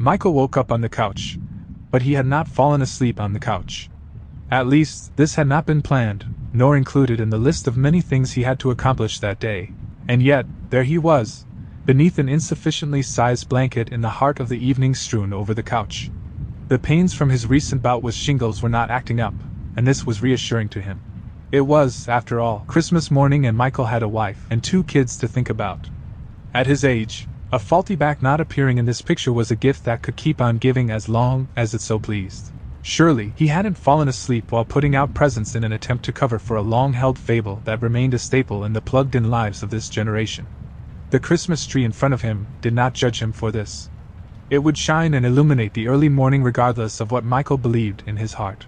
Michael woke up on the couch, but he had not fallen asleep on the couch. At least, this had not been planned, nor included in the list of many things he had to accomplish that day. And yet, there he was, beneath an insufficiently sized blanket in the heart of the evening strewn over the couch. The pains from his recent bout with shingles were not acting up, and this was reassuring to him. It was, after all, Christmas morning and Michael had a wife and 2 kids to think about. At his age, a faulty back not appearing in this picture was a gift that could keep on giving as long as it so pleased. Surely, he hadn't fallen asleep while putting out presents in an attempt to cover for a long-held fable that remained a staple in the plugged-in lives of this generation. The Christmas tree in front of him did not judge him for this. It would shine and illuminate the early morning regardless of what Michael believed in his heart.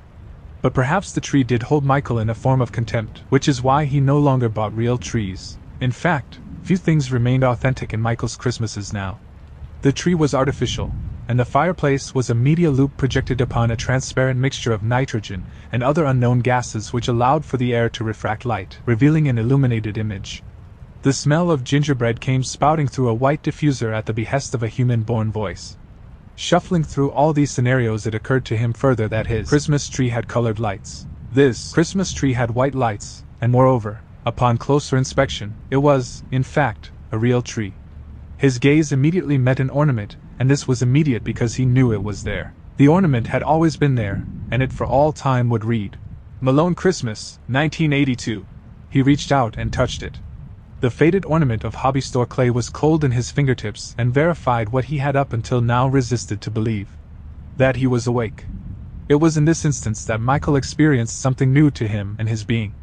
But perhaps the tree did hold Michael in a form of contempt, which is why he no longer bought real trees. In fact, few things remained authentic in Michael's Christmases now. The tree was artificial, and the fireplace was a media loop projected upon a transparent mixture of nitrogen and other unknown gases which allowed for the air to refract light, revealing an illuminated image. The smell of gingerbread came spouting through a white diffuser at the behest of a human-born voice. Shuffling through all these scenarios, it occurred to him further that his Christmas tree had colored lights. This Christmas tree had white lights, and moreover, upon closer inspection, it was, in fact, a real tree. His gaze immediately met an ornament, and this was immediate because he knew it was there. The ornament had always been there, and it for all time would read, "Malone Christmas, 1982. He reached out and touched it. The faded ornament of hobby store clay was cold in his fingertips and verified what he had up until now resisted to believe. That he was awake. It was in this instance that Michael experienced something new to him and his being.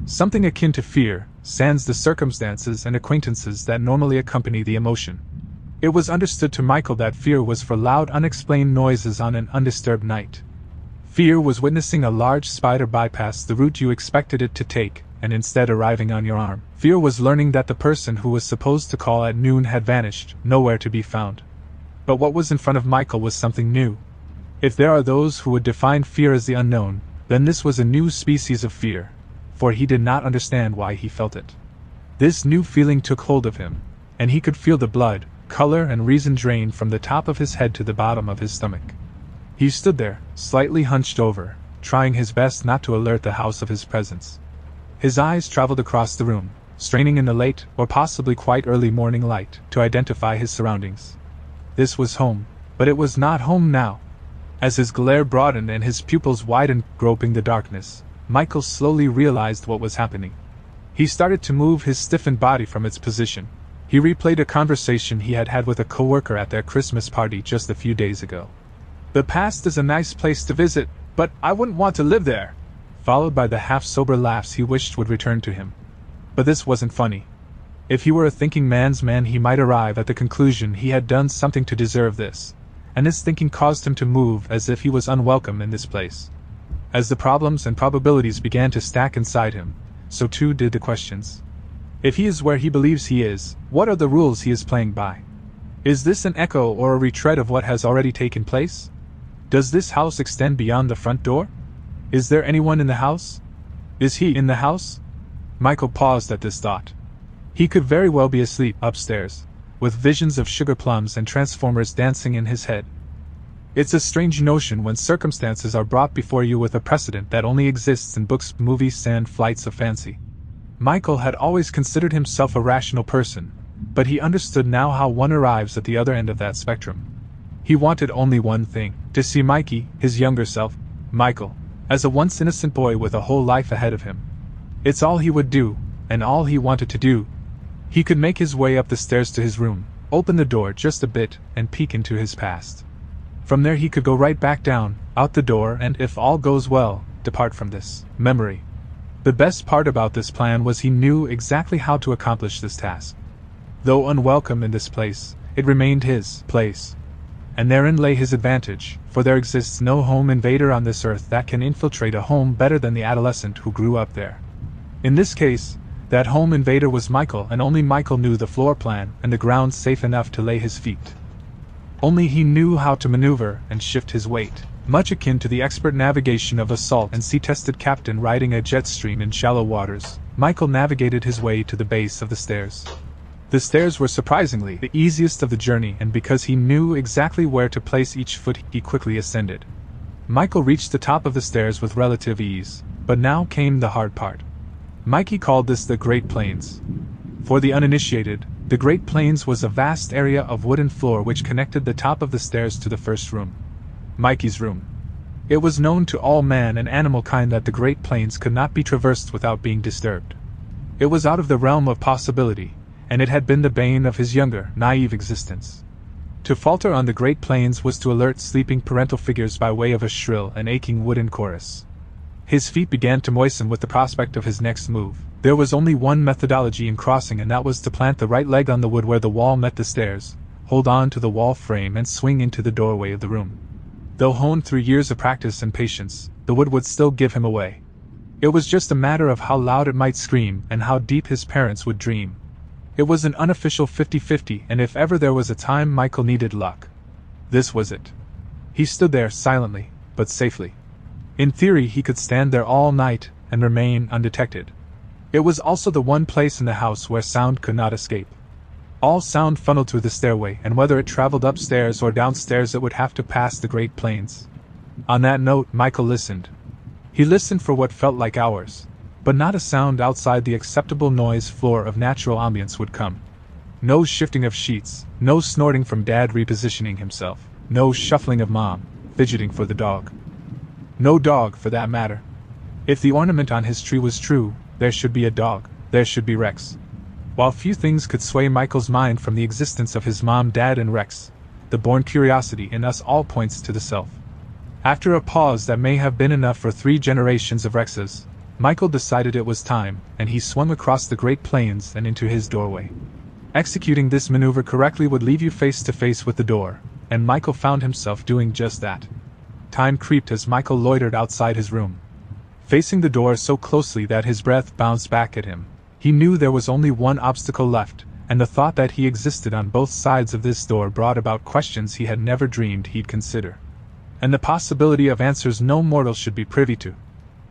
Something akin to fear, sans the circumstances and acquaintances that normally accompany the emotion. It was understood to Michael that fear was for loud unexplained noises on an undisturbed night. Fear was witnessing a large spider bypass the route you expected it to take, and instead arriving on your arm. Fear was learning that the person who was supposed to call at noon had vanished, nowhere to be found. But what was in front of Michael was something new. If there are those who would define fear as the unknown, then this was a new species of fear, for he did not understand why he felt it. This new feeling took hold of him, and he could feel the blood, color and reason drain from the top of his head to the bottom of his stomach. He stood there, slightly hunched over, trying his best not to alert the house of his presence. His eyes traveled across the room, straining in the late, or possibly quite early morning light, to identify his surroundings. This was home, but it was not home now. As his glare broadened and his pupils widened, groping the darkness, Michael slowly realized what was happening. He started to move his stiffened body from its position. He replayed a conversation he had had with a coworker at their Christmas party just a few days ago. "The past is a nice place to visit, but I wouldn't want to live there," followed by the half-sober laughs he wished would return to him. But this wasn't funny. If he were a thinking man's man, he might arrive at the conclusion he had done something to deserve this, and this thinking caused him to move as if he was unwelcome in this place. As the problems and probabilities began to stack inside him, so too did the questions. If he is where he believes he is, what are the rules he is playing by? Is this an echo or a retread of what has already taken place? Does this house extend beyond the front door? Is there anyone in the house? Is he in the house? Michael paused at this thought. He could very well be asleep upstairs, with visions of sugar plums and transformers dancing in his head. It's a strange notion when circumstances are brought before you with a precedent that only exists in books, movies, and flights of fancy. Michael had always considered himself a rational person, but he understood now how one arrives at the other end of that spectrum. He wanted only one thing: to see Mikey, his younger self, Michael, as a once innocent boy with a whole life ahead of him. It's all he would do, and all he wanted to do. He could make his way up the stairs to his room, open the door just a bit, and peek into his past. From there he could go right back down, out the door, and if all goes well, depart from this memory. The best part about this plan was he knew exactly how to accomplish this task. Though unwelcome in this place, it remained his place. And therein lay his advantage, for there exists no home invader on this earth that can infiltrate a home better than the adolescent who grew up there. In this case, that home invader was Michael, and only Michael knew the floor plan and the ground safe enough to lay his feet. Only he knew how to maneuver and shift his weight. Much akin to the expert navigation of a salt and sea-tested captain riding a jet stream in shallow waters, Michael navigated his way to the base of the stairs. The stairs were surprisingly the easiest of the journey, and because he knew exactly where to place each foot, he quickly ascended. Michael reached the top of the stairs with relative ease, but now came the hard part. Mikey called this the Great Plains. For the uninitiated, the Great Plains was a vast area of wooden floor which connected the top of the stairs to the first room. Mikey's room. It was known to all man and animal kind that the Great Plains could not be traversed without being disturbed. It was out of the realm of possibility, and it had been the bane of his younger, naive existence. To falter on the Great Plains was to alert sleeping parental figures by way of a shrill and aching wooden chorus. His feet began to moisten with the prospect of his next move. There was only one methodology in crossing, and that was to plant the right leg on the wood where the wall met the stairs, hold on to the wall frame and swing into the doorway of the room. Though honed through years of practice and patience, the wood would still give him away. It was just a matter of how loud it might scream and how deep his parents would dream. It was an unofficial 50-50, and if ever there was a time Michael needed luck, this was it. He stood there silently, but safely. In theory, he could stand there all night and remain undetected. It was also the one place in the house where sound could not escape. All sound funneled through the stairway, and whether it traveled upstairs or downstairs, it would have to pass the Great Plains. On that note, Michael listened. He listened for what felt like hours, but not a sound outside the acceptable noise floor of natural ambience would come. No shifting of sheets, no snorting from Dad repositioning himself, no shuffling of Mom, fidgeting for the dog. No dog, for that matter. If the ornament on his tree was true, there should be a dog, there should be Rex. While few things could sway Michael's mind from the existence of his mom, dad, and Rex, the born curiosity in us all points to the self. After a pause that may have been enough for 3 generations of Rexes, Michael decided it was time, and he swung across the Great Plains and into his doorway. Executing this maneuver correctly would leave you face to face with the door, and Michael found himself doing just that. Time creeped as Michael loitered outside his room, facing the door so closely that his breath bounced back at him. He knew there was only one obstacle left, and the thought that he existed on both sides of this door brought about questions he had never dreamed he'd consider, and the possibility of answers no mortal should be privy to.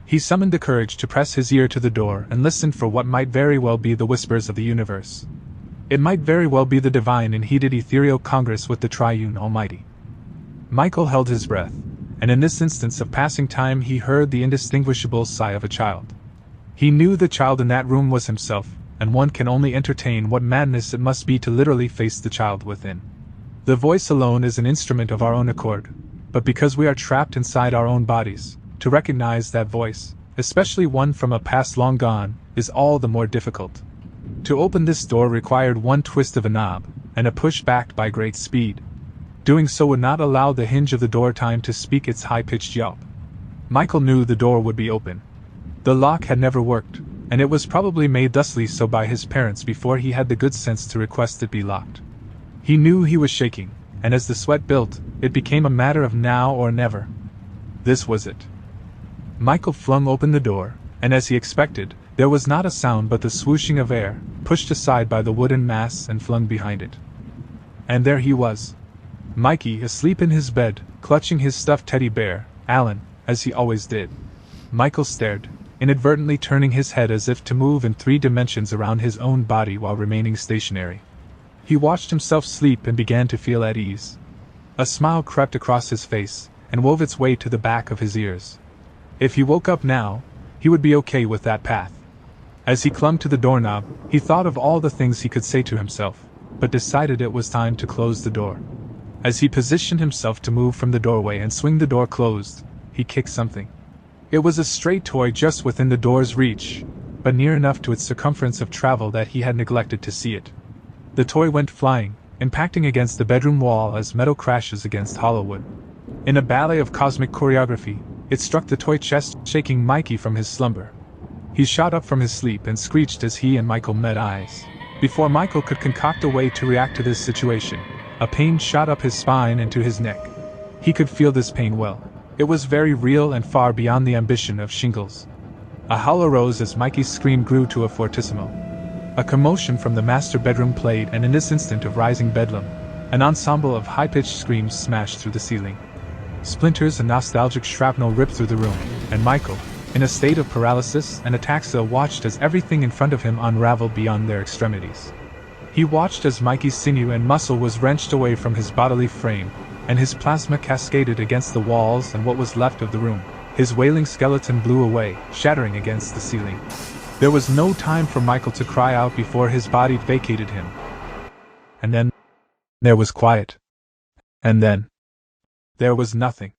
He summoned the courage to press his ear to the door and listened for what might very well be the whispers of the universe. It might very well be the divine and heated ethereal congress with the triune Almighty. Michael held his breath, and in this instance of passing time he heard the indistinguishable sigh of a child. He knew the child in that room was himself, and one can only entertain what madness it must be to literally face the child within. The voice alone is an instrument of our own accord, but because we are trapped inside our own bodies, to recognize that voice, especially one from a past long gone, is all the more difficult. To open this door required one twist of a knob, and a push backed by great speed. Doing so would not allow the hinge of the door time to speak its high-pitched yelp. Michael knew the door would be open. The lock had never worked, and it was probably made thusly so by his parents before he had the good sense to request it be locked. He knew he was shaking, and as the sweat built, it became a matter of now or never. This was it. Michael flung open the door, and as he expected, there was not a sound but the swooshing of air, pushed aside by the wooden mass and flung behind it. And there he was. Mikey, asleep in his bed, clutching his stuffed teddy bear, Alan, as he always did. Michael stared, inadvertently turning his head as if to move in 3 dimensions around his own body while remaining stationary. He watched himself sleep and began to feel at ease. A smile crept across his face, and wove its way to the back of his ears. If he woke up now, he would be okay with that path. As he clung to the doorknob, he thought of all the things he could say to himself, but decided it was time to close the door. As he positioned himself to move from the doorway and swing the door closed, he kicked something. It was a stray toy just within the door's reach, but near enough to its circumference of travel that he had neglected to see it. The toy went flying, impacting against the bedroom wall as metal crashes against hollow wood. In a ballet of cosmic choreography, it struck the toy chest, shaking Mikey from his slumber. He shot up from his sleep and screeched as he and Michael met eyes. Before Michael could concoct a way to react to this situation, a pain shot up his spine and to his neck. He could feel this pain well. It was very real and far beyond the ambition of shingles. A howl arose as Mikey's scream grew to a fortissimo. A commotion from the master bedroom played, and in this instant of rising bedlam, an ensemble of high-pitched screams smashed through the ceiling. Splinters and nostalgic shrapnel ripped through the room, and Michael, in a state of paralysis and ataxia, watched as everything in front of him unraveled beyond their extremities. He watched as Mikey's sinew and muscle was wrenched away from his bodily frame, and his plasma cascaded against the walls and what was left of the room. His wailing skeleton blew away, shattering against the ceiling. There was no time for Michael to cry out before his body vacated him. And then there was quiet. And then there was nothing.